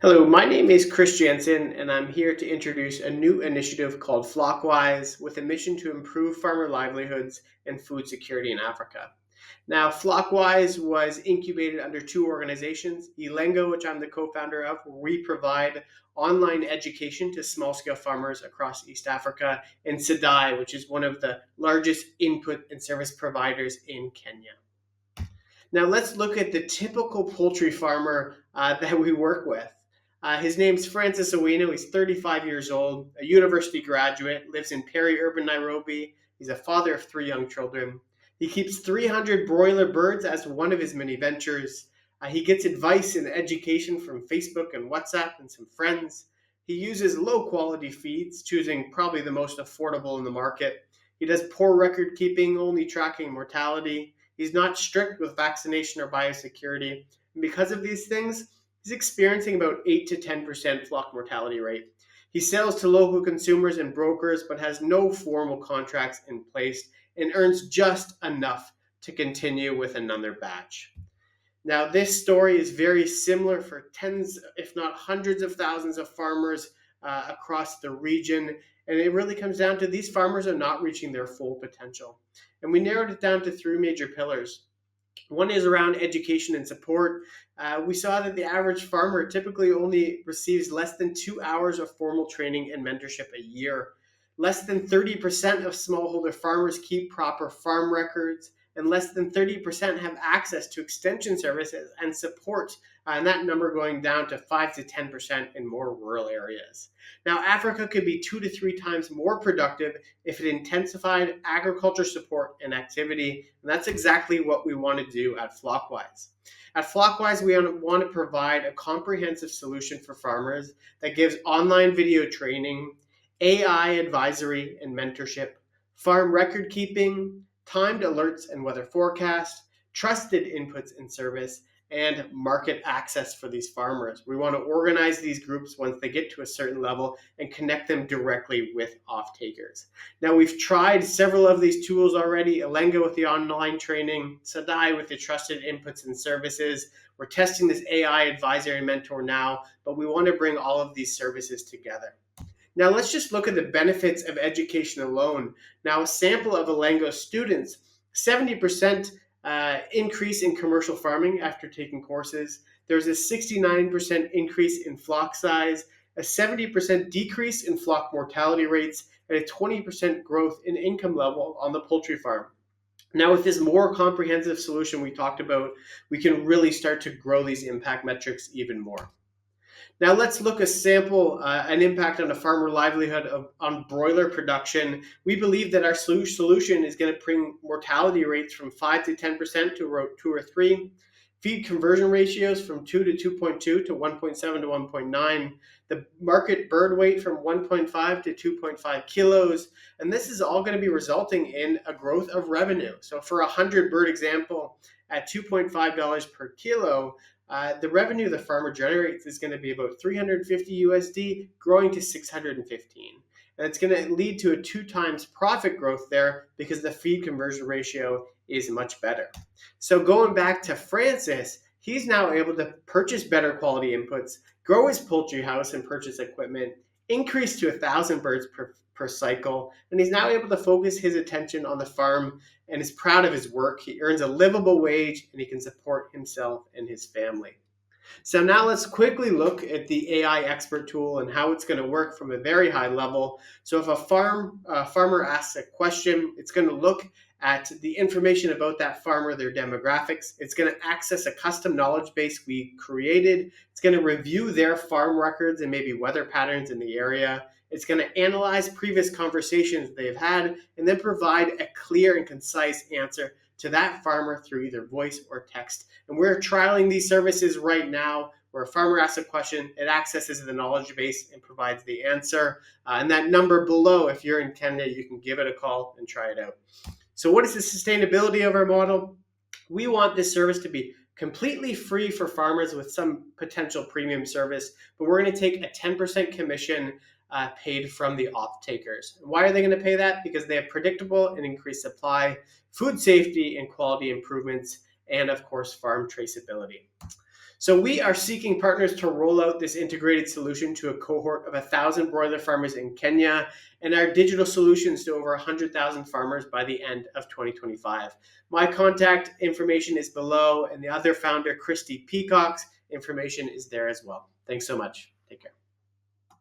Hello, my name is Chris Janssen, and I'm here to introduce a new initiative called FlockWise with a mission to improve farmer livelihoods and food security in Africa. Now, FlockWise was incubated under two organizations, eLengo, which I'm the co-founder of, where we provide online education to small-scale farmers across East Africa, and Sidai, which is one of the largest input and service providers in Kenya. Now let's look at the typical poultry farmer that we work with. His name's Francis Owino. He's 35 years old, a university graduate, lives in peri-urban Nairobi. He's a father of three young children. He keeps 300 broiler birds as one of his many ventures. He gets advice and education from Facebook and WhatsApp and some friends. He uses low quality feeds, choosing probably the most affordable in the market. He does poor record keeping, only tracking mortality. He's not strict with vaccination or biosecurity. And because of these things, he's experiencing about 8 to 10% flock mortality rate. He sells to local consumers and brokers, but has no formal contracts in place and earns just enough to continue with another batch. Now, this story is very similar for tens, if not hundreds of thousands of farmers across the region. And it really comes down to these farmers are not reaching their full potential. And we narrowed it down to three major pillars. One is around education and support. We saw that the average farmer typically only receives less than 2 hours of formal training and mentorship a year. Less than 30% of smallholder farmers keep proper farm records, and less than 30% have access to extension services and support, and that number going down to 5 to 10% in more rural areas. Now, Africa could be 2 to 3 times more productive if it intensified agriculture support and activity, and that's exactly what we want to do at FlockWise. At FlockWise, we want to provide a comprehensive solution for farmers that gives online video training, AI advisory and mentorship, farm record keeping, timed alerts and weather forecast, trusted inputs and service, and market access for these farmers. We want to organize these groups once they get to a certain level and connect them directly with off-takers. Now, we've tried several of these tools already, eLengo with the online training, Sidai with the trusted inputs and services. We're testing this AI advisor and mentor now, but we want to bring all of these services together. Now let's just look at the benefits of education alone. Now, a sample of eLengo students, 70% increase in commercial farming after taking courses. There's a 69% increase in flock size, a 70% decrease in flock mortality rates, and a 20% growth in income level on the poultry farm. Now, with this more comprehensive solution we talked about, we can really start to grow these impact metrics even more. Now let's look a sample, an impact on a farmer livelihood on broiler production. We believe that our solution is going to bring mortality rates from 5 to 10% to around 2 or 3, feed conversion ratios from 2 to 2.2 to 1.7 to 1.9, the market bird weight from 1.5 to 2.5 kilos, and this is all going to be resulting in a growth of revenue. So for a 100 bird example at $2.5 per kilo, the revenue the farmer generates is going to be about 350 USD, growing to 615. And it's going to lead to a 2 times profit growth there because the feed conversion ratio is much better. So going back to Francis, he's now able to purchase better quality inputs, grow his poultry house and purchase equipment, increase to 1,000 birds per cycle, and he's now able to focus his attention on the farm and is proud of his work. He earns a livable wage and he can support himself and his family. So now let's quickly look at the AI expert tool and how it's going to work from a very high level. So if a farmer asks a question, it's going to look at the information about that farmer, their demographics. It's going to access a custom knowledge base we created. It's going to review their farm records and maybe weather patterns in the area. It's going to analyze previous conversations they've had and then provide a clear and concise answer to that farmer through either voice or text. And we're trialing these services right now where a farmer asks a question, it accesses the knowledge base and provides the answer. And that number below, if you're in Kenya, you can give it a call and try it out. So what is the sustainability of our model? We want this service to be completely free for farmers with some potential premium service, but we're going to take a 10% commission paid from the off-takers. Why are they going to pay that? Because they have predictable and increased supply, food safety and quality improvements, and of course, farm traceability. So we are seeking partners to roll out this integrated solution to a cohort of 1,000 broiler farmers in Kenya and our digital solutions to over 100,000 farmers by the end of 2025. My contact information is below, and the other founder, Christy Peacock's information is there as well. Thanks so much.